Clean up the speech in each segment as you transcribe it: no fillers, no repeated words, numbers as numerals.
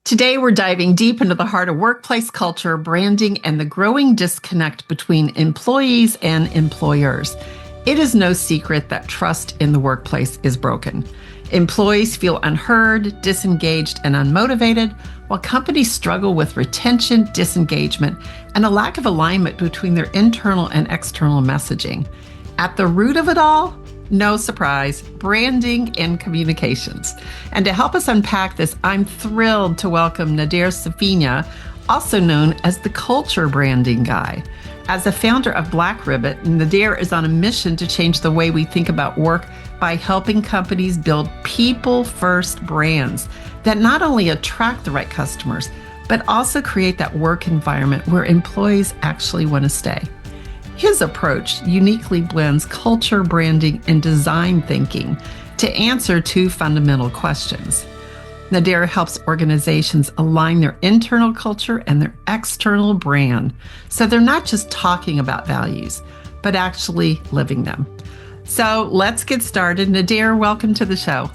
Today, we're diving deep into the heart of workplace culture, branding, and the growing disconnect between employees and employers. It is no secret that trust in the workplace is broken. Employees feel unheard, disengaged, and unmotivated, while companies struggle with retention, disengagement, and a lack of alignment between their internal and external messaging. At the root of it all, no surprise, branding and communications. And to help us unpack this, I'm thrilled to welcome Nader Safinya, also known as the Culture Branding Guy. As a founder of Black Ribbon, Nader is on a mission to change the way we think about work by helping companies build people-first brands that not only attract the right customers, but also create that work environment where employees actually want to stay. His approach uniquely blends culture, branding, and design thinking to answer two fundamental questions. Nader helps organizations align their internal culture and their external brand so they're not just talking about values, but actually living them. So let's get started. Nader, welcome to the show.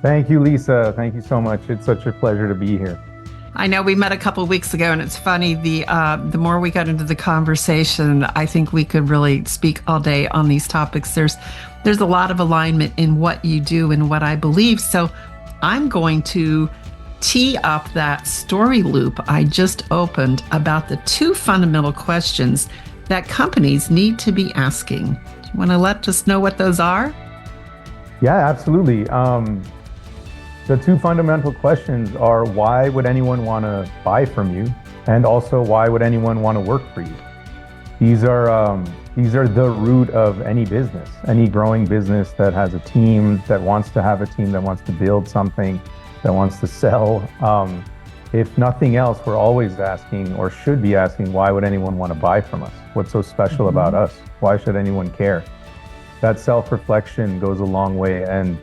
Thank you, Lisa. Thank you so much. It's such a pleasure to be here. I know we met a couple of weeks ago, and it's funny, the more we got into the conversation, I think we could really speak all day on these topics. There's a lot of alignment in what you do and what I believe. So I'm going to tee up that story loop I just opened about the two fundamental questions that companies need to be asking. Do you want to let us know what those are? Yeah, absolutely. The two fundamental questions are, why would anyone want to buy from you? And also, why would anyone want to work for you? These are the root of any business, any growing business that has a team, that wants to have a team, that wants to build something, that wants to sell. If nothing else, we're always asking, or should be asking, why would anyone want to buy from us? What's so special about us? Why should anyone care? That self-reflection goes a long way, and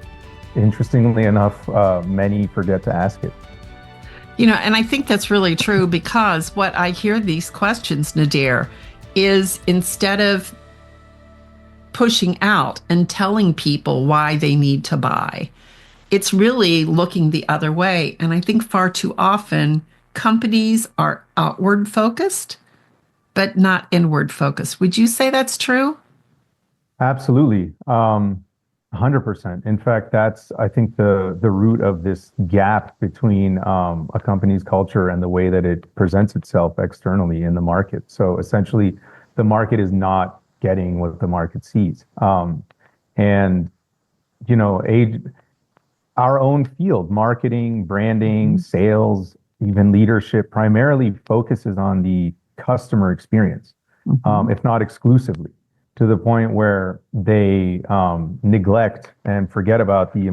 interestingly enough, many forget to ask it. You know, and I think that's really true, because what I hear these questions, Nader, is instead of pushing out and telling people why they need to buy, it's really looking the other way. And I think far too often companies are outward focused, but not inward focused. Would you say that's true? Absolutely. 100%. In fact, that's, I think, the root of this gap between a company's culture and the way that it presents itself externally in the market. So essentially, the market is not getting what the market sees. And, you know, our own field, marketing, branding, sales, even leadership, primarily focuses on the customer experience, if not exclusively, to the point where they neglect and forget about the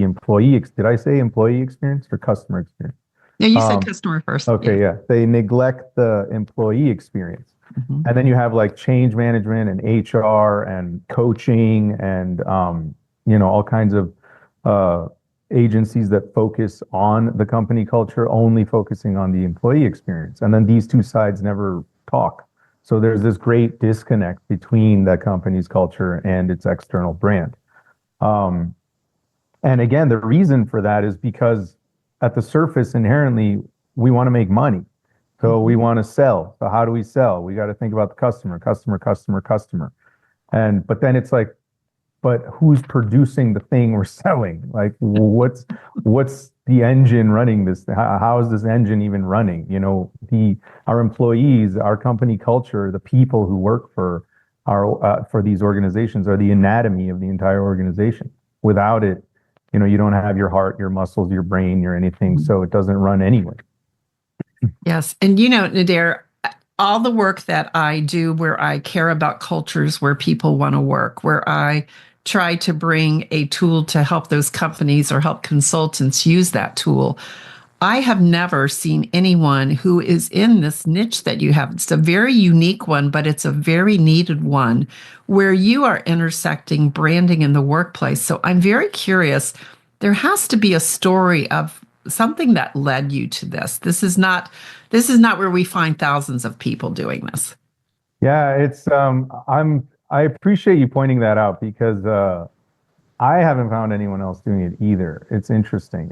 employee. Did I say employee experience or customer experience? Yeah, you said customer first. Okay, yeah. They neglect the employee experience. And then you have like change management and HR and coaching and all kinds of agencies that focus on the company culture, only focusing on the employee experience. And then these two sides never talk. So there's this great disconnect between that company's culture and its external brand. And again, the reason for that is because at the surface, inherently, we want to make money. So we want to sell. So how do we sell? We got to think about the customer. But then it's like, but who's producing the thing we're selling? Like, what's the engine running this? How is this engine even running? You know, our employees, our company culture, the people who work for these organizations are the anatomy of the entire organization. Without it, you know, you don't have your heart, your muscles, your brain, your anything. So it doesn't run anyway. Yes. And you know, Nader, all the work that I do where I care about cultures where people want to work, where I try to bring a tool to help those companies or help consultants use that tool, I have never seen anyone who is in this niche that you have. It's a very unique one, but it's a very needed one where you are intersecting branding in the workplace. So I'm very curious. There has to be a story of something that led you to this. This is not where we find thousands of people doing this. Yeah, it's I appreciate you pointing that out, because I haven't found anyone else doing it either. It's interesting.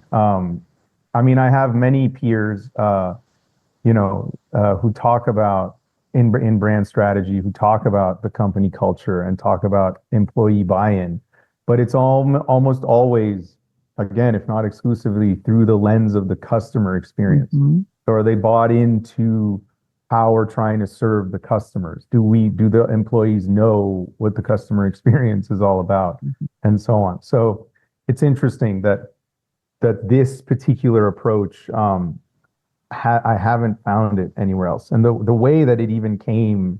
I mean, I have many peers, who talk about in brand strategy, who talk about the company culture and talk about employee buy-in, but it's all almost always, again, if not exclusively, through the lens of the customer experience. Mhm. So are they bought into how we're trying to serve the customers? Do the employees know what the customer experience is all about, and so on? So it's interesting that this particular approach I haven't found it anywhere else. And the way that it even came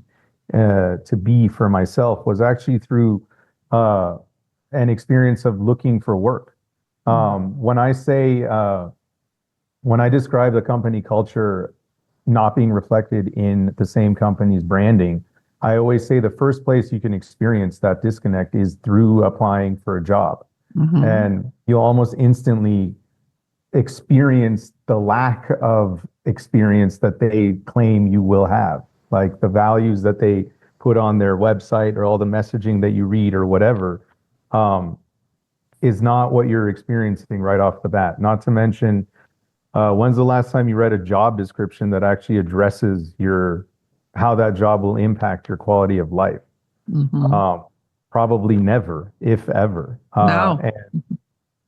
to be for myself was actually through uh, an experience of looking for work. When I say when I describe the company culture not being reflected in the same company's branding, I always say the first place you can experience that disconnect is through applying for a job. Mhm. And you'll almost instantly experience the lack of experience that they claim you will have, like the values that they put on their website or all the messaging that you read or whatever, um, is not what you're experiencing right off the bat. Not to mention, when's the last time you read a job description that actually addresses your how that job will impact your quality of life? Mhm. Um, Probably never, if ever. No.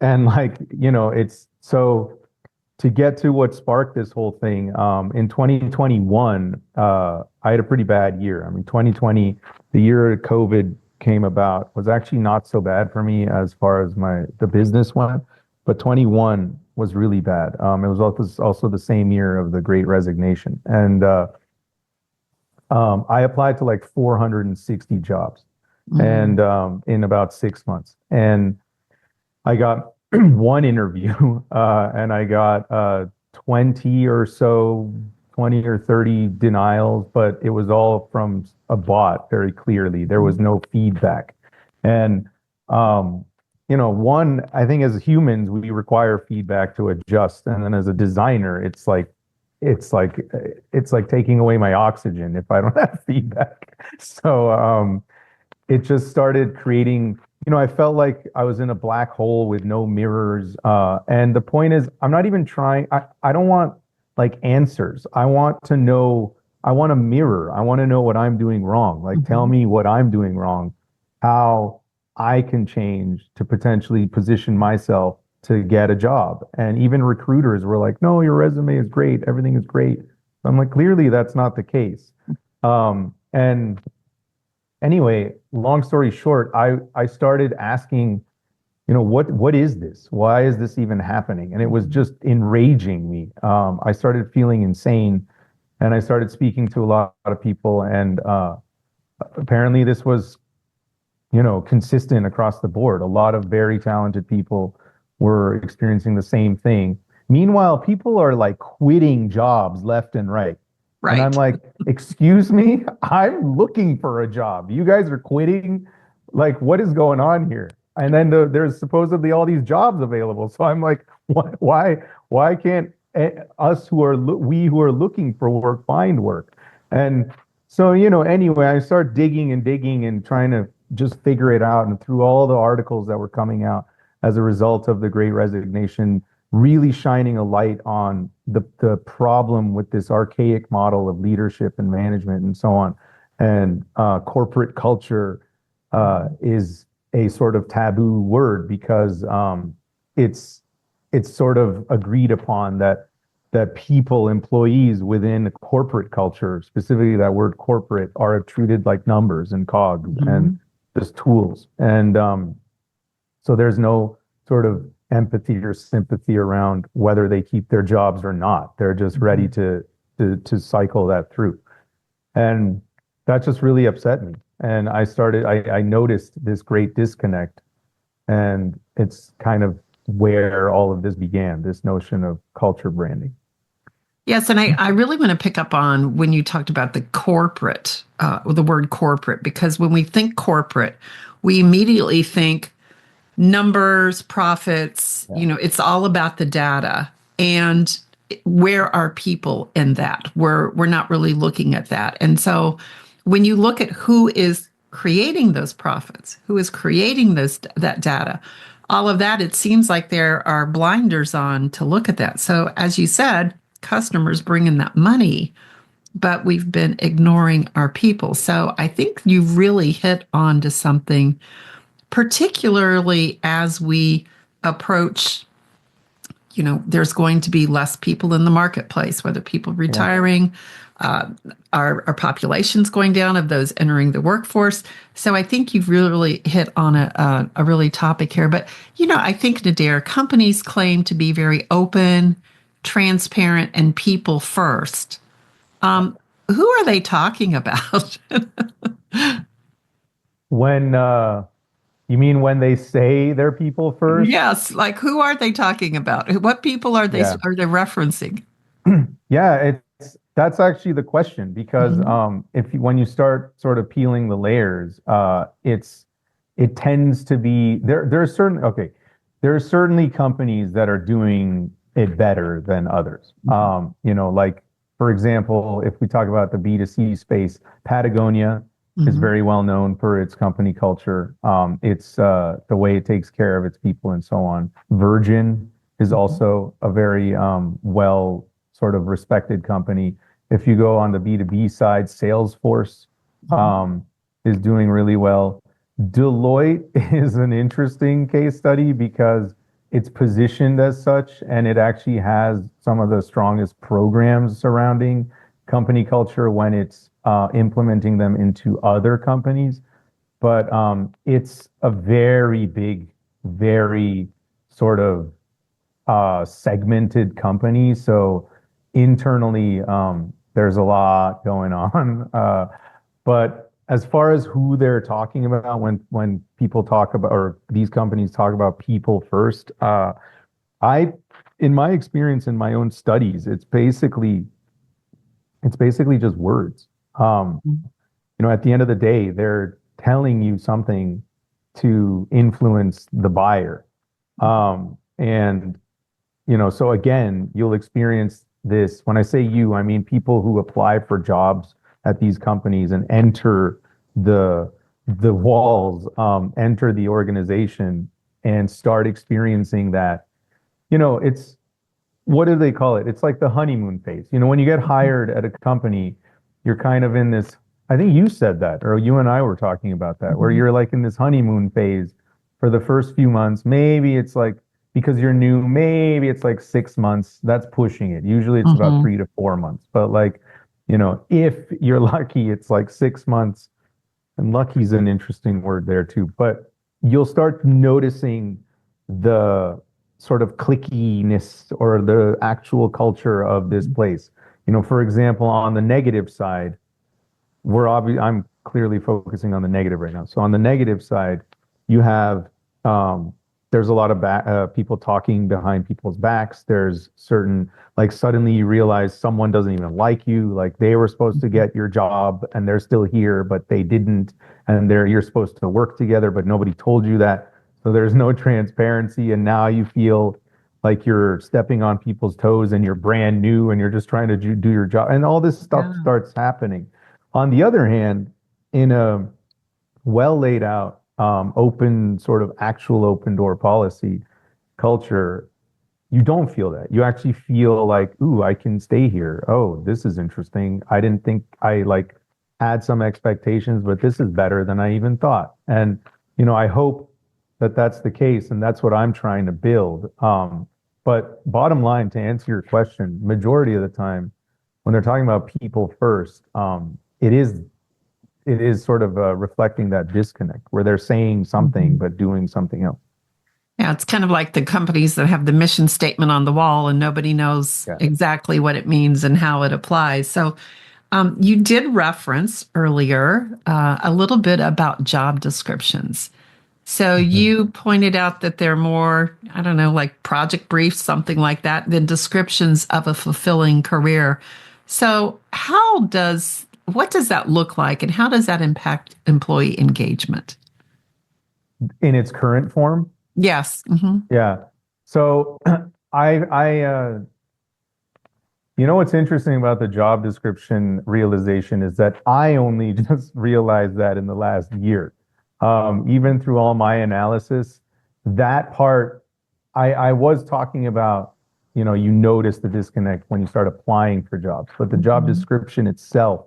And like, it's so to get to what sparked this whole thing, in 2021, I had a pretty bad year. I mean, 2020, the year COVID came about, was actually not so bad for me as far as the business went, but 21 was really bad. It was also the same year of the Great Resignation, and I applied to like 460 jobs, Mhm. and in about 6 months, and I got one interview, and I got 20 or so, 20 or 30 denials, but it was all from a bot very clearly. There was no feedback. And, um, one, I think as humans, we require feedback to adjust. And then as a designer, it's like, it's like taking away my oxygen if I don't have feedback. So, it just started creating, I felt like I was in a black hole with no mirrors. And the point is, I'm not even trying, I don't want like answers. I want to know, I want a mirror. I want to know what I'm doing wrong. Like, tell Mhm. me what I'm doing wrong, how I can change to potentially position myself to get a job. And even recruiters were like, no, your resume is great. Everything is great. I'm like, clearly that's not the case. And anyway, long story short, I started asking, what is this? Why is this even happening? And it was just enraging me. I started feeling insane, and I started speaking to a lot of people, and apparently this was, consistent across the board. A lot of very talented people were experiencing the same thing. Meanwhile, people are like quitting jobs left and right. And I'm Right. like, excuse me, I'm looking for a job. You guys are quitting. Like, what is going on here? And then there's supposedly all these jobs available. So I'm like, why can't us we who are looking for work find work? And so, anyway, I start digging and digging and trying to just figure it out. And through all the articles that were coming out as a result of the Great Resignation, really shining a light on the problem with this archaic model of leadership and management and so on. And corporate culture is a sort of taboo word because it's it's sort of agreed upon that people, employees within corporate culture, specifically that word corporate, are treated like numbers and cogs and Mhm. just tools. And so there's no sort of empathy or sympathy around whether they keep their jobs or not. They're just ready Mhm. to cycle that through. And that just really upset me. And I noticed this great disconnect. And it's kind of where all of this began, this notion of culture branding. Yes, and I really want to pick up on when you talked about the word corporate, because when we think corporate, we immediately think numbers, profits, Yeah. it's all about the data. And where are people in that? We're not really looking at that. And so when you look at who is creating those profits, who is creating that data, all of that, it seems like there are blinders on to look at that. So, as you said, customers bring in that money, but we've been ignoring our people. So, I think you've really hit on to something, particularly as we approach, there's going to be less people in the marketplace, whether people Yeah. retiring, uh, our population's going down of those entering the workforce. So I think you've really hit on a really topic here. But, I think, Nader, companies claim to be very open, transparent, and people first. Who are they talking about? When you mean when they say they're people first? Yes, like who are they talking about? What people Yeah. are they referencing? Yeah, it's that's actually the question because Mhm. when you start sort of peeling the layers, it tends to be there are certain okay, there are certainly companies that are doing it better than others. Like for example, if we talk about the B2C space, Patagonia is Mhm. very well known for its company culture. It's the way it takes care of its people and so on. Virgin is Mhm. also a very well sort of respected company. If you go on the B2B side, Salesforce Mhm. is doing really well. Deloitte is an interesting case study because it's positioned as such and it actually has some of the strongest programs surrounding company culture when it's implementing them into other companies. But it's a very big, very sort of segmented company. So internally, there's a lot going on. But as far as who they're talking about when people talk about or these companies talk about people first, I in my experience in my own studies, it's basically just words. Um, at the end of the day, they're telling you something to influence the buyer. And so again, you'll experience this. When I say you, I mean people who apply for jobs at these companies and enter the the walls, enter the organization and start experiencing that. It's what do they call it? It's like the honeymoon phase. When you get hired at a company, you're kind of in this, I think you said that, or you and I were talking about that, where Mhm. you're like in this honeymoon phase for the first few months. Maybe it's like, because you're new, maybe it's like 6 months. That's pushing it. Usually it's about Mhm. 3 to 4 months. But like, if you're lucky, it's like 6 months. And lucky is an interesting word there too. But you'll start noticing the sort of clickiness or the actual culture of this place. For example, on the negative side, I'm clearly focusing on the negative right now. So on the negative side, you have there's a lot of people talking behind people's backs. There's certain like suddenly you realize someone doesn't even like you. Like they were supposed to get your job and they're still here, but they didn't. And you're supposed to work together, but nobody told you that. So there's no transparency, and now you feel like you're stepping on people's toes and you're brand new and you're just trying to do your job. And all this stuff Yeah. starts happening. On the other hand, in a well laid out, open sort of actual open door policy culture, you don't feel that. You actually feel like, ooh, I can stay here. Oh, this is interesting. I didn't think I like had some expectations, but this is better than I even thought. And, I hope that that's the case. And that's what I'm trying to build. But bottom line, to answer your question, majority of the time, when they're talking about people first, it is sort of reflecting that disconnect where they're saying something Mhm. but doing something else. Yeah, it's kind of like the companies that have the mission statement on the wall and nobody knows Yeah. exactly what it means and how it applies. So, you did reference earlier a little bit about job descriptions. So, Mhm. you pointed out that they're more, I don't know, like project briefs, something like that, than descriptions of a fulfilling career. So, what does that look like and how does that impact employee engagement? In its current form. Yes. Hmm. Yeah. So what's interesting about the job description realization is that I only just realized that in the last year. Even through all my analysis, that part, I was talking about, you notice the disconnect when you start applying for jobs, but the job Mhm. description itself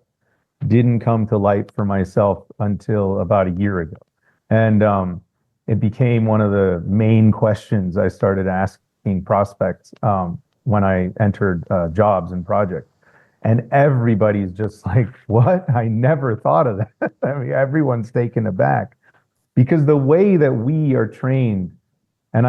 didn't come to light for myself until about a year ago. And it became one of the main questions I started asking prospects when I entered jobs and projects. And everybody's just like, what? I never thought of that. I mean, everyone's taken aback because the way that we are trained, and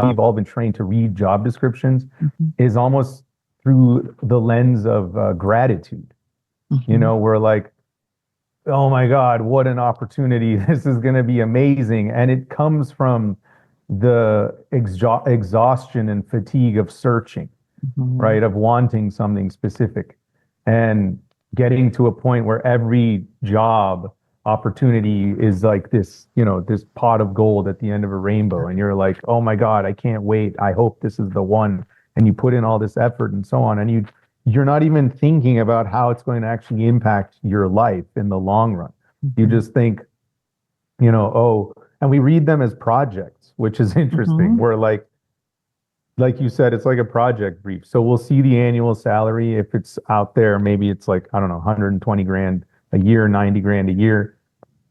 we've all been trained to read job descriptions, Mhm. is almost through the lens of gratitude. Mhm. We're like, oh my God, what an opportunity. This is going to be amazing. And it comes from the exhaustion and fatigue of searching, Mhm. right? Of wanting something specific and getting to a point where every job opportunity is like this, this pot of gold at the end of a rainbow. And you're like, oh my God, I can't wait. I hope this is the one. And you put in all this effort and so on. And you're not even thinking about how it's going to actually impact your life in the long run. You Mhm. just think, oh, and we read them as projects, which is interesting. Mhm. We're like you said, it's like a project brief. So we'll see the annual salary. If it's out there, maybe it's like, I don't know, 120 grand a year, 90 grand a year.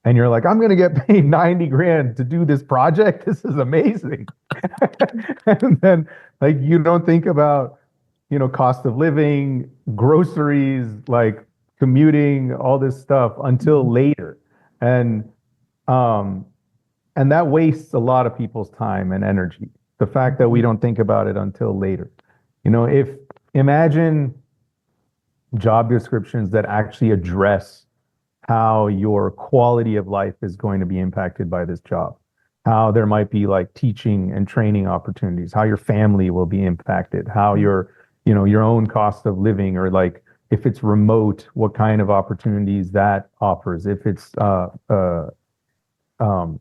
And you're like, I'm going to get paid 90 grand to do this project. This is amazing. And then like you don't think about, cost of living, groceries, like commuting, all this stuff until Mhm. later. And um and that wastes a lot of people's time and energy. The fact that we Mhm. don't think about it until later. If imagine job descriptions that actually address how your quality of life is going to be impacted by this job, how there might be like teaching and training opportunities, how your family will be impacted, how your own cost of living, or like if it's remote, what kind of opportunities that offers, if it's um,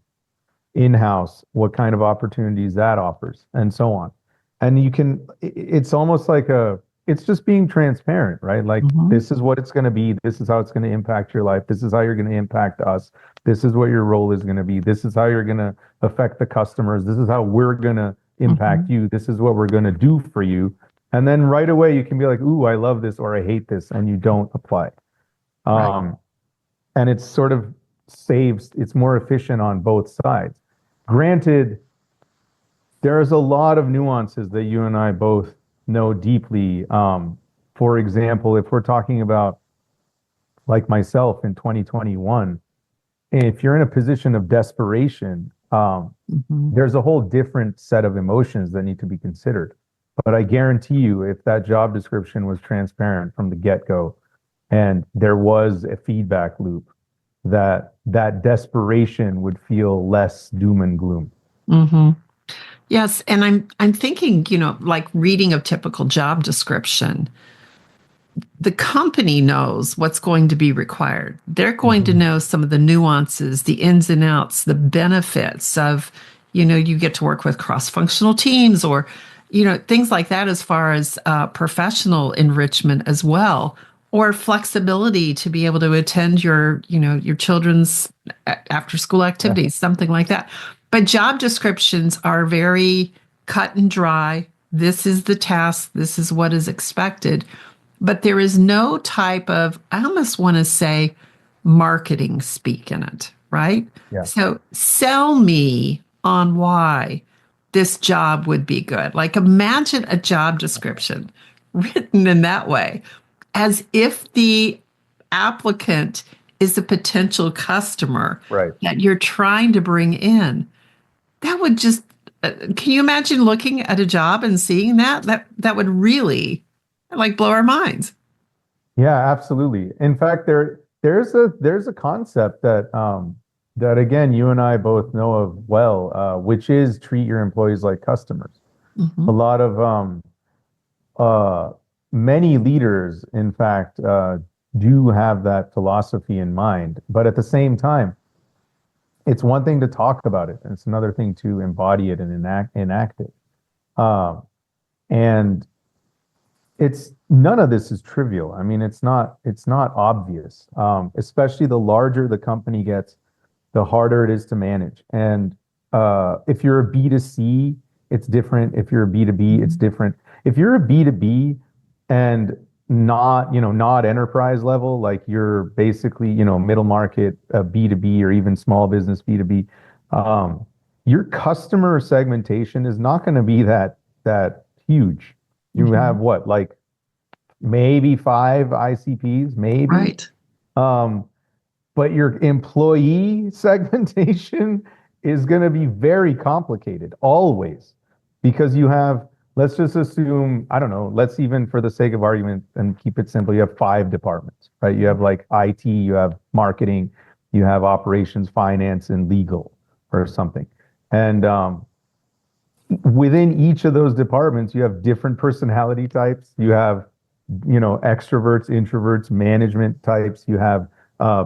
in-house, what kind of opportunities that offers, and so on. And it's almost like it's just being transparent, right? Like Mhm. this is what it's going to be. This is how it's going to impact your life. This is how you're going to impact us. This is what your role is going to be. This is how you're going to affect the customers. This is how we're going to impact Mhm. you. This is what we're going to do for you. And then right away you can be like, ooh, I love this or I hate this, and you don't apply. Right. Um, and it's sort of it's more efficient on both sides. Granted, there's a lot of nuances that you and I both know deeply. For example, if we're talking about like myself in 2021, if you're in a position of desperation, Mhm. there's a whole different set of emotions that need to be considered. But I guarantee you, if that job description was transparent from the get-go and there was a feedback loop, that desperation would feel less doom and gloom. Mhm. Yes, and I'm thinking, like reading a typical job description, the company knows what's going to be required. They're going to Mhm. know some of the nuances, the ins and outs, the benefits of, you get to work with cross-functional teams or, things like that as far as professional enrichment as well, or flexibility to be able to attend your children's after-school Yeah, activities, something like that. But job descriptions are very cut and dry. This is the task. This is what is expected, but there is no type of, I almost want to say, marketing speak in it, right? yeah, So sell me on why this job would be good. Like imagine a job description written in that way, as if the applicant is a potential customer right. that you're trying to bring in. That would just, can you imagine looking at a job and seeing that? That would really like blow our minds. Yeah, absolutely. In fact, there's a concept that again you and I both know of well, which is treat your employees like customers. A Mhm. lot of uh, many leaders, in fact, do have that philosophy in mind, but at the same time, it's one thing to talk about it, and it's another thing to embody it and enact it. Um, and it's none of this is trivial. I mean, it's not obvious. Especially the larger the company gets, the harder it is to manage. And if you're a B2C, it's different. If you're a B2B, it's different. If you're a B2B and not enterprise level, like you're basically, middle market B2B or even small business B2B, um, your customer segmentation is not going to be that huge. You have Mhm. what, like maybe five ICPs, maybe. Right. Um, but your employee segmentation is going to be very complicated always because you have, let's just assume, I don't know, let's even for the sake of argument and keep it simple, you have five departments, right? You have like IT, you have marketing, you have operations, finance, and legal or something. And within each of those departments, you have different personality types. You have, extroverts, introverts, management types. You have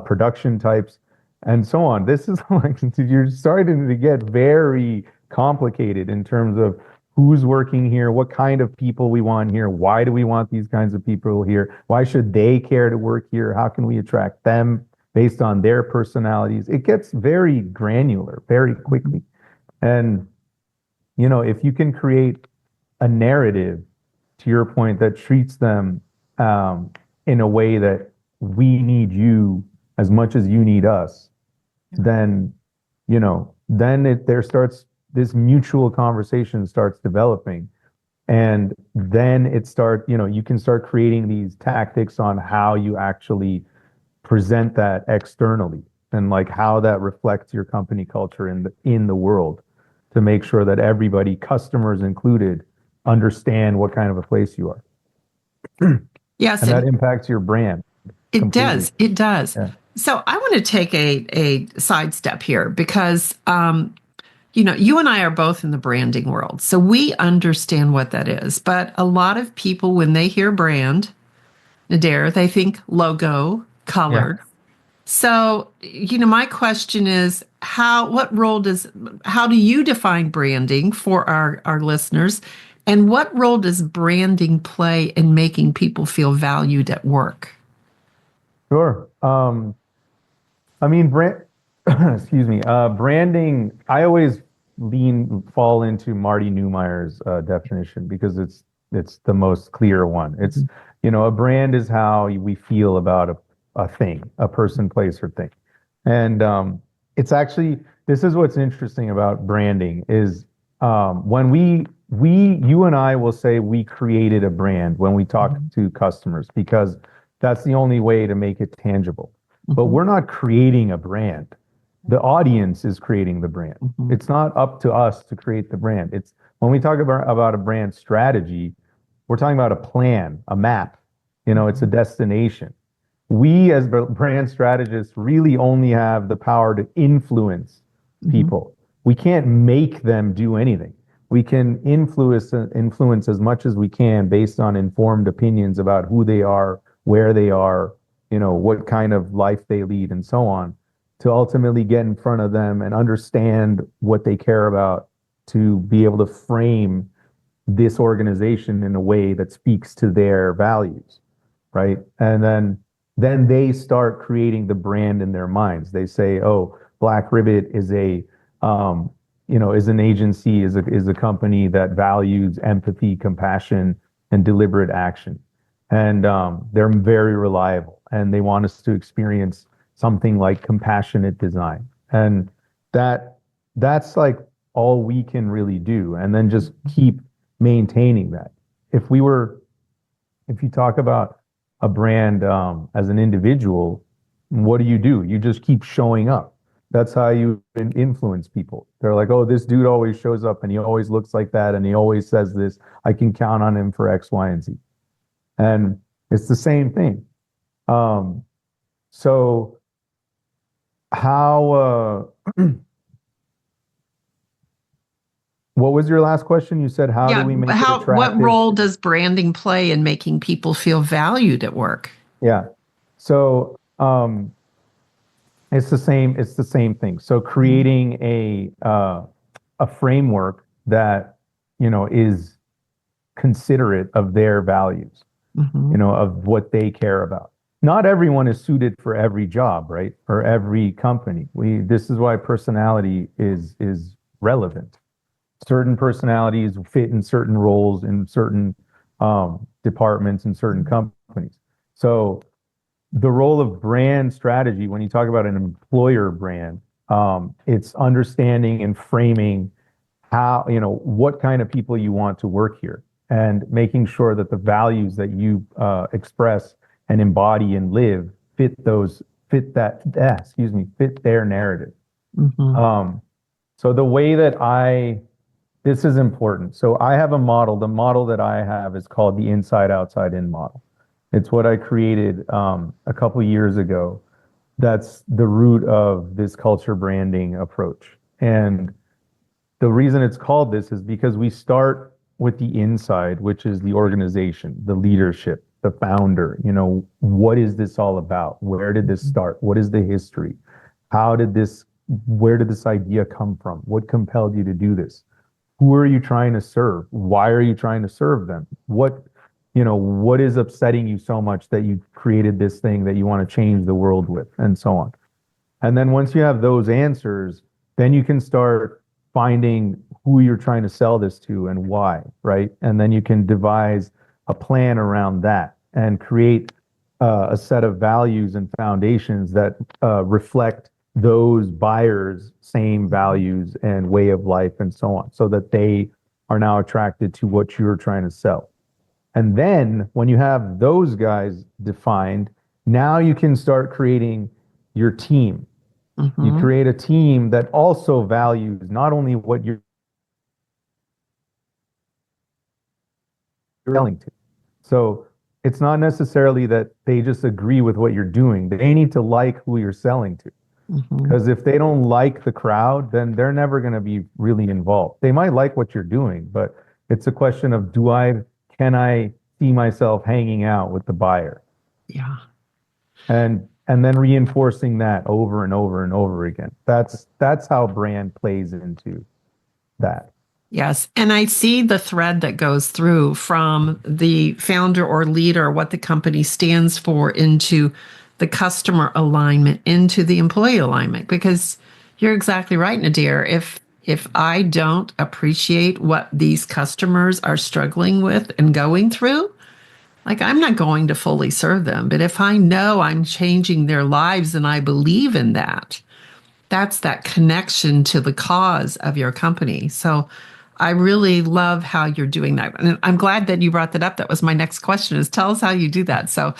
production types, and so on. This is like you're starting to get very complicated in terms of who's working here, what kind of people we want here, why do we want these kinds of people here, why should they care to work here, how can we attract them based on their personalities. It gets very granular very quickly. And if you can create a narrative, to your point, that treats them um, in a way that we need you as much as you need us, then there starts this mutual conversation starts developing, and then you can start creating these tactics on how you actually present that externally and like how that reflects your company culture in the world to make sure that everybody, customers included, understand what kind of a place you are. Yes, And that and impacts your brand it completely. does. It does. Yeah. So I want to take a sidestep here because you and I are both in the branding world. So we understand what that is. But a lot of people, when they hear brand, Nader, they think logo, Yeah. color. So, my question is how do you define branding for our listeners? And what role does branding play in making people feel valued at work? Sure. I mean, excuse me, branding, I always fall into Marty Neumeyer's definition because it's the most clear one. It's, a brand is how we feel about a thing, a person, place, or thing. And it's actually, this is what's interesting about branding is when you and I will say we created a brand when we talk to customers because that's the only way to make it tangible. But Mhm, we're not creating a brand. The audience is creating the brand. mhm, It's not up to us to create the brand. It's when we talk about a brand strategy, we're talking about a plan, a map. It's a mhm, destination. We as brand strategists really only have the power to influence mhm, people. We can't make them do anything. We can influence as much as we can based on informed opinions about who they are, where they are, what kind of life they lead, and so on, to ultimately get in front of them and understand what they care about to be able to frame this organization in a way that speaks to their values, right? And then they start creating the brand in their minds. They say, "Oh, Black Ribbit is is an agency, is a company that values empathy, compassion, and deliberate action, and they're very reliable, and they want us to experience something like compassionate design." And that that's like all we can really do, and then just keep maintaining that. If we were, if you talk about a brand as an individual, what do? You just keep showing up. That's how you influence people. They're like, oh, this dude always shows up and he always looks like that and he always says this. I can count on him for X, Y, and Z. And it's the same thing. Um, so how, what was your last question? You said, how do Yeah, we make it what attractive? role does branding play in making people feel valued at work? Yeah. So, it's the same thing. So Mhm, creating a framework that, is considerate of their values. Hmm. of what they care about. Not everyone is suited for every job, right? Or every company. This is why personality is relevant. Certain personalities fit in certain roles in certain departments in certain companies. So the role of brand strategy, when you talk about an employer brand, it's understanding and framing how, what kind of people you want to work here and making sure that the values that you express and embody and live fit their narrative. Hmm. Um, so the way that this is important. So I have a model. The model that I have is called the inside outside in model. It's what I created a couple of years ago. That's the root of this culture branding approach. And the reason it's called this is because we start with the inside, which is the organization, the leadership, the founder. What is this all about? Where did this start? What is the history? Where did this idea come from? What compelled you to do this? Who are you trying to serve? Why are you trying to serve them? What is upsetting you so much that you created this thing that you want to change the world with, and so on. And then once you have those answers, then you can start finding who you're trying to sell this to and why, right? And then you can devise a plan around that and create a set of values and foundations that reflect those buyers' same values and way of life and so on, so that they are now attracted to what you're trying to sell. And then when you have those guys defined, now you can start creating your team. You Hmm. create a team that also values not only what you're selling to. So it's not necessarily that they just agree with what you're doing. They need to like who you're selling to. Hmm. Because if they don't like the crowd, then they're never going to be really involved. They might like what you're doing, but it's a question of can I see myself hanging out with the buyer? Yeah. And then reinforcing that over and over and over again. That's how brand plays into that. Yes. And I see the thread that goes through from the founder or leader, what the company stands for, into the customer alignment, into the employee alignment, because you're exactly right, Nadir. If I don't appreciate what these customers are struggling with and going through, like I'm not going to fully serve them. But if I know I'm changing their lives and I believe in that, that's that connection to the cause of your company. So I really love how you're doing that. And I'm glad that you brought that up. That was my next question, is tell us how you do that. So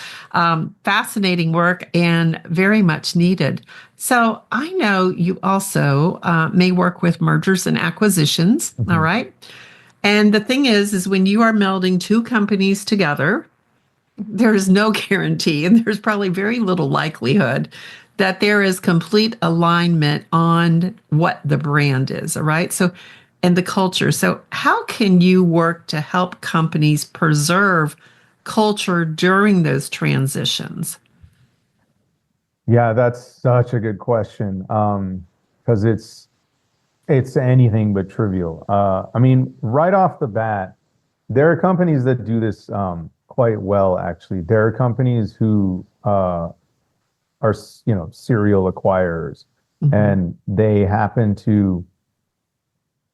fascinating work and very much needed. So I know you also may work with mergers and acquisitions. All Mhm. right. And the thing is when you are melding two companies together, there is no guarantee, and there's probably very little likelihood that there is complete alignment on what the brand is. All right. So, and the culture. So, how can you work to help companies preserve culture during those transitions? Yeah, that's such a good question. Because it's anything but trivial. I mean, right off the bat, there are companies that do this quite well, actually. There are companies who are, serial acquirers, Mhm. and they happen to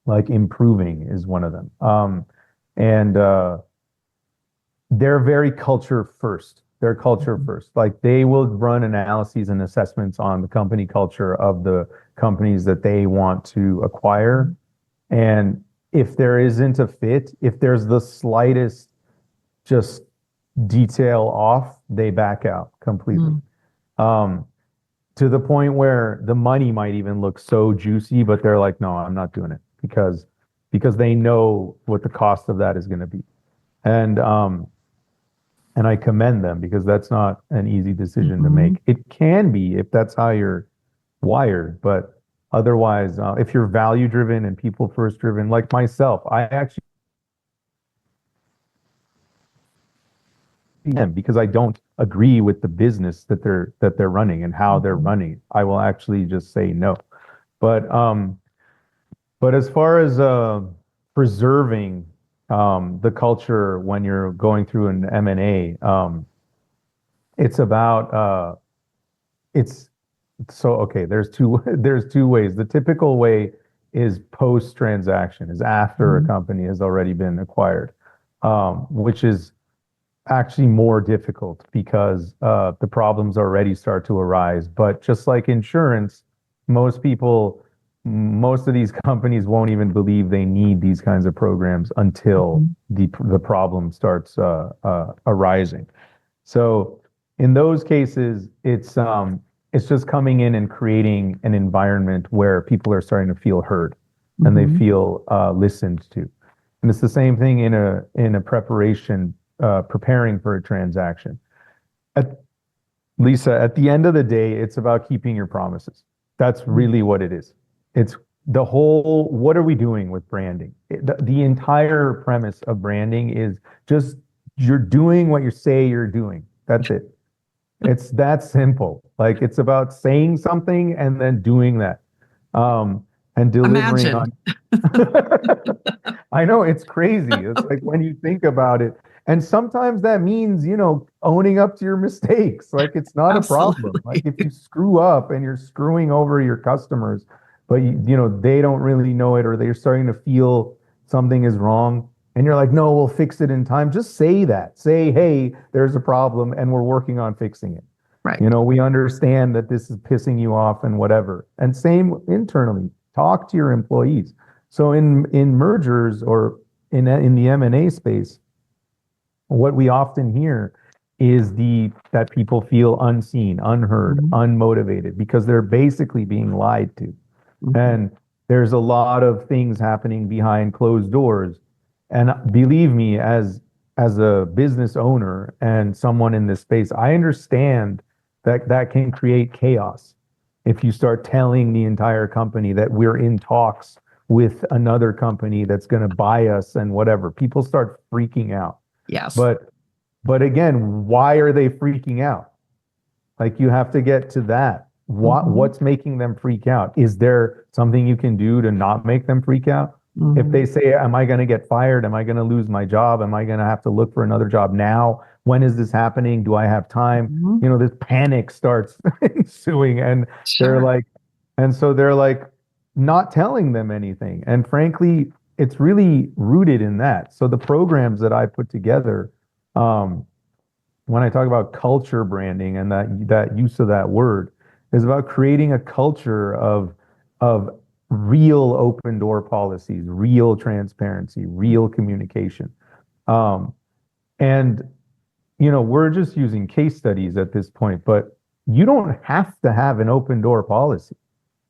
like improving is one of them. And they're very culture first. They're culture Mhm. first. Like they will run analyses and assessments on the company culture of the companies that they want to acquire. And if there isn't a fit, if there's the slightest just detail off, they back out completely. Mhm. Um, to the point where the money might even look so juicy, but they're like, no, I'm not doing it because they know what the cost of that is going to be. And and I commend them because that's not an easy decision to Mhm. make. It can be if that's how you're wired, but otherwise, if you're value driven and people first driven, like myself, I actually am because I don't agree with the business that they're running and how they're Mhm. running. I will actually just say no. But as far as preserving The culture when you're going through an M&A, it's about it's so okay. There's two there's two ways. The typical way is post transaction, is after a Mhm. company has already been acquired, which is actually more difficult because the problems already start to arise. But just like insurance, most people, most of these companies won't even believe they need these kinds of programs until Mhm. the problem starts arising. So in those cases, it's just coming in and creating an environment where people are starting to feel heard and they Mhm. feel listened to. And it's the same thing in a preparation, preparing for a transaction. At, Lisa, at the end of the day, it's about keeping your promises. That's really what it is. It's the whole, what are we doing with branding? The entire premise of branding is just you're doing what you say you're doing. That's it. It's that simple. Like it's about saying something and then doing that. And delivering Imagine. on I know it's crazy. It's like when you think about it. And sometimes that means, owning up to your mistakes. Like it's not a problem. Like Absolutely. if you screw up and you're screwing over your customers, but they don't really know it or they're starting to feel something is wrong. And you're like, no, we'll fix it in time. Just say that. Say, hey, there's a problem and we're working on fixing it. Right. We understand that this is pissing you off and whatever. And same internally, talk to your employees. So in mergers or in the M&A space, what we often hear is the that people feel unseen, unheard, Mhm. unmotivated because they're basically being lied to. Mhm. And there's a lot of things happening behind closed doors. And believe me, as a business owner and someone in this space, I understand that that can create chaos if you start telling the entire company that we're in talks with another company that's going to buy us and whatever. People start freaking out. Yes. But but again, why are they freaking out? Like you have to get to that. Mhm. What's making them freak out? Is there something you can do to not make them freak out? If Mhm. they say, am I going to get fired? Am I going to lose my job? Am I going to have to look for another job now? When is this happening? Do I have time? Mhm. This panic starts ensuing and they're Sure. like, and so they're like not telling them anything. And frankly, it's really rooted in that. So the programs that I put together, um, when I talk about culture branding and that use of that word is about creating a culture of real open door policies, real transparency, real communication. Um, and we're just using case studies at this point, but you don't have to have an open door policy.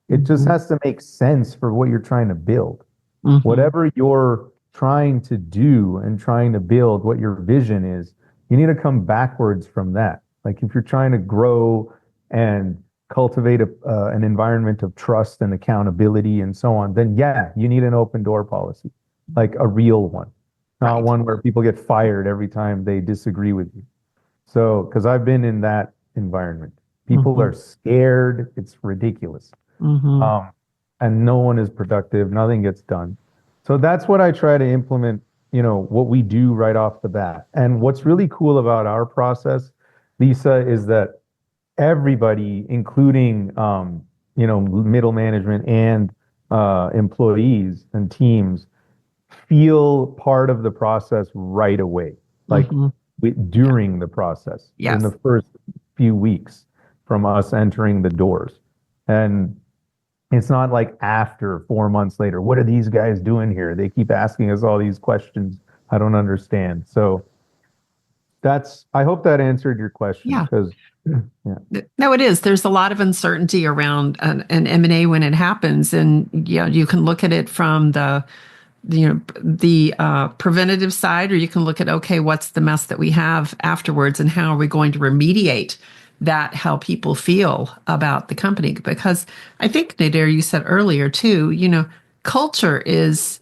It just Mhm. has to make sense for what you're trying to build. Mhm. Whatever you're trying to do and trying to build, what your vision is, you need to come backwards from that. Like if you're trying to grow and cultivate an environment of trust and accountability and so on, then yeah, you need an open door policy, like a real one, not Right. one where people get fired every time they disagree with you. So, because I've been in that environment, people are Mhm. scared. It's ridiculous. Mhm. Um, and no one is productive. Nothing gets done. So that's what I try to implement, what we do right off the bat. And what's really cool about our process, Lisa, is that everybody, including, middle management and employees and teams, feel part of the process right away, like Mhm. during the process in the Yes. first few weeks from us entering the doors. And it's not like after 4 months later, what are these guys doing here? They keep asking us all these questions. I don't understand. So I hope that answered your question Yeah. because, yeah, No, it is. There's a lot of uncertainty around an M&A when it happens, and you can look at it from the preventative side, or you can look at, okay, what's the mess that we have afterwards, and how are we going to remediate that? How people feel about the company? Because I think, Nader, you said earlier too. Culture is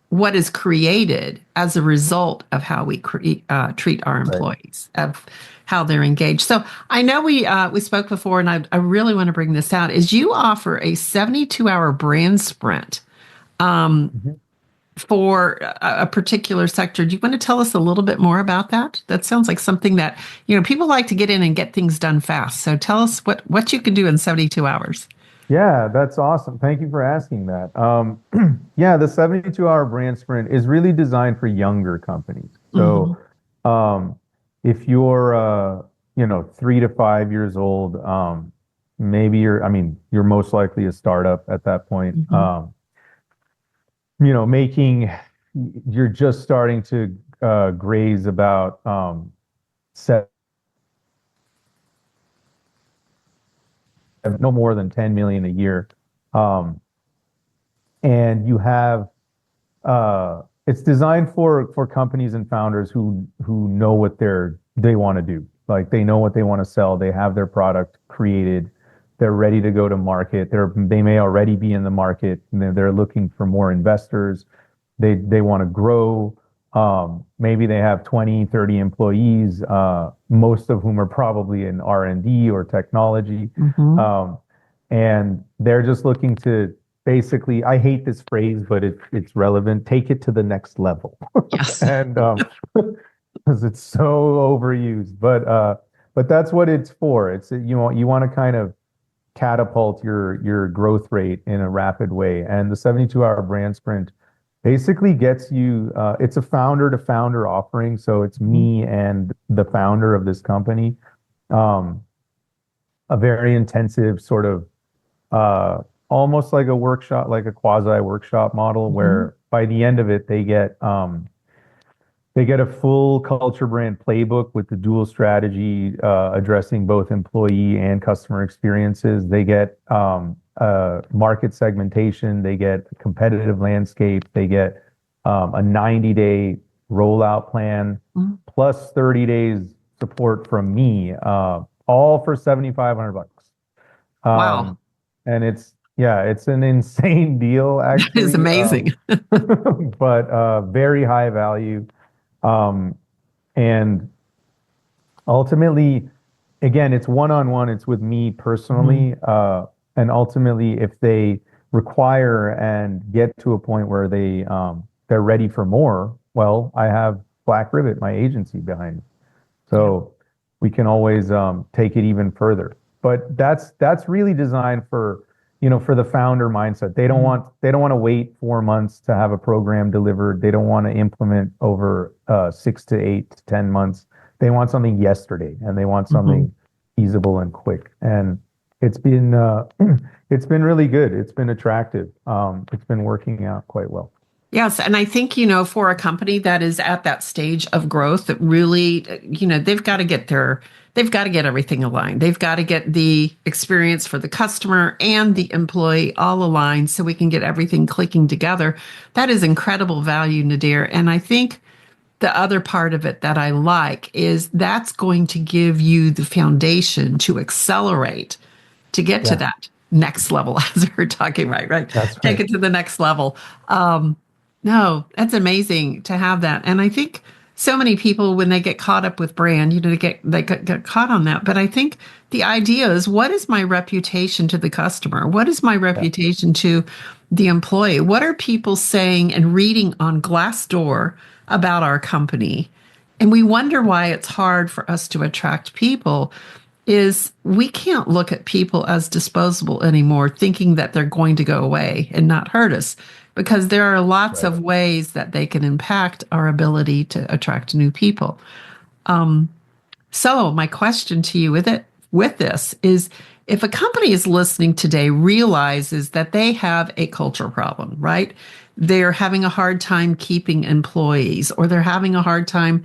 what is created as a result of how we treat our right. employees, of how they're engaged. So I know we spoke before, and I really want to bring this out. Is you offer a 72-hour brand sprint. Mhm. for a particular sector. Do you want to tell us a little bit more about that? That sounds like something that, people like to get in and get things done fast. So tell us what you can do in 72 hours. Yeah, that's awesome. Thank you for asking that. Yeah, the 72-hour brand sprint is really designed for younger companies. Hmm. So, if you're, 3 to 5 years old, maybe you're most likely a startup at that point. Hmm. Making, you're just starting to graze about seven, no more than 10 million a year. Um, and you have it's designed for companies and founders who know what they want to do. Like they know what they want to sell. They have their product created. They're ready to go to market. They may already be in the market. And they're looking for more investors. They want to grow. Maybe they have 20, 30 employees, most of whom are probably in R&D or technology. Hmm. Um, and they're just looking to basically, I hate this phrase, but it's relevant. Take it to the next level, Yes. and because it's so overused, but that's what it's for. It's you want to kind of catapult your growth rate in a rapid way, and the 72-hour brand sprint basically gets you. It's a founder to founder offering, so it's Mhm. me and the founder of this company. Um, a very intensive sort of uh, almost like a workshop, like a quasi workshop model, Mhm. where by the end of it, they get a full culture brand playbook with the dual strategy addressing both employee and customer experiences. They get market segmentation. They get a competitive landscape. They get a 90-day rollout plan Mhm. plus 30 days support from me, all for 7,500 bucks. Wow. Um, and it's an insane deal That is actually, amazing. but very high value. Um, and ultimately, again, it's one-on-one. It's with me Mhm. personally. And ultimately, if they require and get to a point where they're ready for more, well, I have Black Ribbit, my agency behind me. Yeah. So we can always take it even further. But that's really designed for the founder mindset. Mhm. They don't want to wait 4 months to have a program delivered. They don't want to implement over 6 to 8 to 10 months. They want something yesterday, and they want Mhm. something feasible and quick. And it's been it's been really good. It's been attractive. It's been working out quite well. Yes, and I think, for a company that is at that stage of growth, that really, they've got to get everything aligned. They've got to get the experience for the customer and the employee all aligned so we can get everything clicking together. That is incredible value, Nadir. And I think the other part of it that I like is that's going to give you the foundation to accelerate to get to Yeah, that next level as we're talking, right? that's Take right. it to the next level. um no, that's amazing to have that. And I think so many people, when they get caught up with brand, they get caught on that. But I think the idea is, what is my reputation to the customer? What is my Yeah, reputation to the employee? What are people saying and reading on Glassdoor about our company? And we wonder why it's hard for us to attract people. Is we can't look at people as disposable anymore, thinking that they're going to go away and not hurt us, because there are lots right. of ways that they can impact our ability to attract new people. So my question to you with this is, if a company is listening today realizes that they have a culture problem, right? They're having a hard time keeping employees, or they're having a hard time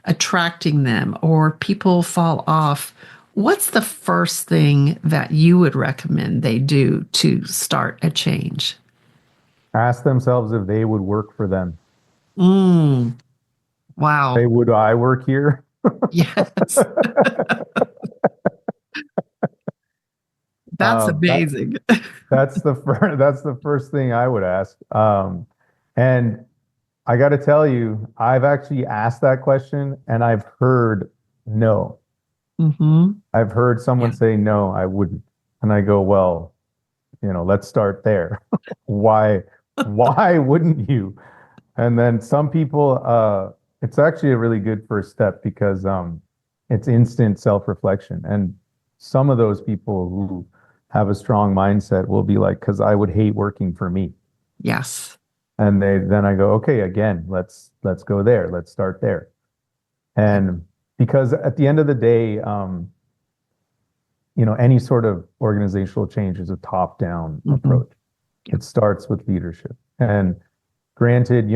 attracting them, or people fall off. What's the first thing that you would recommend they do to start a change? Ask themselves if they would work for them. Mm, Say, wow. would I work here? Yes. That's That amazing. that's the first thing I would ask. And I got to tell you, I've actually asked that question, and I've heard no. Hmm. I've heard someone Yeah. say no, I wouldn't, and I go, well, let's start there. Why wouldn't you? And then some people, it's actually a really good first step because it's instant self-reflection. And some of those people who have a strong mindset will be like, because I would hate working for me. Yes. And then I go, okay, again, let's go there. Let's start there. And because at the end of the day, any sort of organizational change is a top-down Hmm. approach. It starts with leadership. And granted,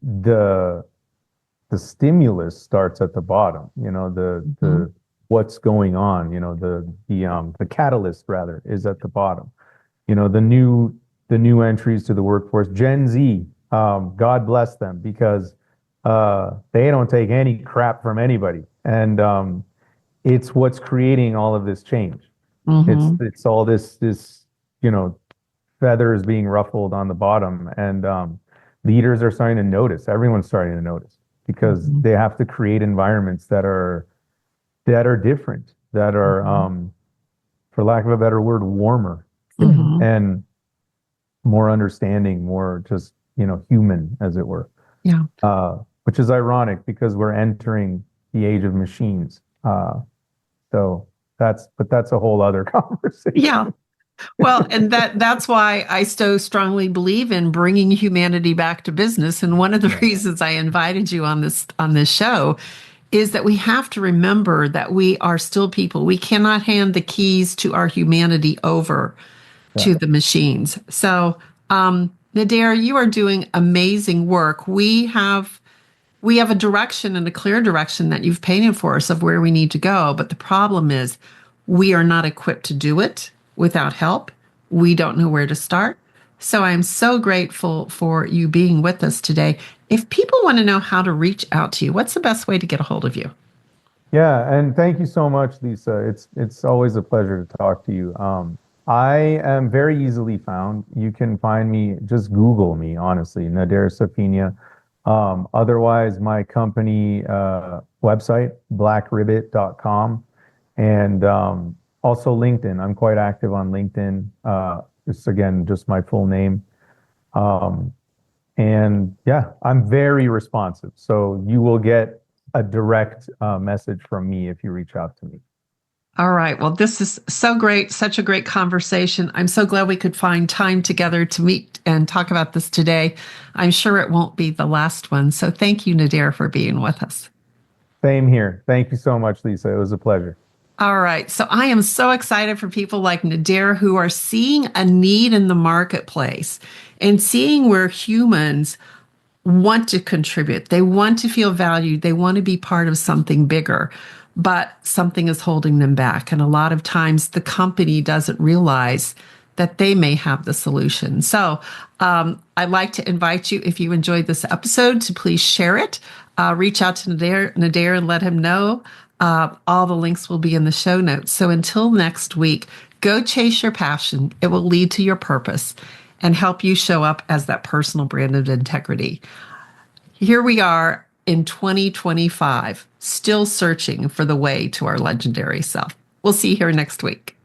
the the stimulus starts at the bottom, Hmm. the what's going on, the catalyst rather is at the bottom. The new entries to the workforce, Gen Z, God bless them because they don't take any crap from anybody. And it's what's creating all of this change. It's Hmm. it's all this, you know, feathers being ruffled on the bottom, and leaders are starting to notice. Everyone's starting to notice because Hmm. they have to create environments that are different, that are, for lack of a better word, warmer Hmm. and more understanding, more just human, as it were. Yeah. Which is ironic because we're entering the age of machines. So that's a whole other Yeah. conversation. Well, and that's why I so strongly believe in bringing humanity back to business. And one of the Yeah, reasons I invited you on this show is that we have to remember that we are still people. We cannot hand the keys to our humanity over yeah, to the machines. So, Nader, you are doing amazing work. We have a direction and a clear direction that you've painted for us of where we need to go. But the problem is we are not equipped to do it without help. We don't know where to start. So I'm so grateful for you being with us today. If people want to know how to reach out to you, what's the best way to get a hold of you? yeah. And thank you so much, Lisa. It's always a pleasure to talk to you. I am very easily found. You can find me, just Google me, honestly, Nader Safinya. Otherwise, my company website, blackribbit.com, and also LinkedIn. I'm quite active on LinkedIn. It's again just my full name. Um, and yeah, I'm very responsive. So you will get a direct message from me if you reach out to me. All right. Well, this is so great, such a great conversation. I'm so glad we could find time together to meet and talk about this today. I'm sure it won't be the last one. So thank you, Nadir, for being with us. Same here. Thank you so much, Lisa. It was a pleasure. All right. So I am so excited for people like Nadir who are seeing a need in the marketplace and seeing where humans want to contribute. They want to feel valued. They want to be part of something bigger, but something is holding them back. And a lot of times the company doesn't realize that they may have the solution. So I'd like to invite you, if you enjoyed this episode, to please share it. Reach out to Nadir and let him know. All the links will be in the show notes. So until next week, go chase your passion. It will lead to your purpose and help you show up as that personal brand of integrity. Here we are in 2025, still searching for the way to our legendary self. We'll see you here next week.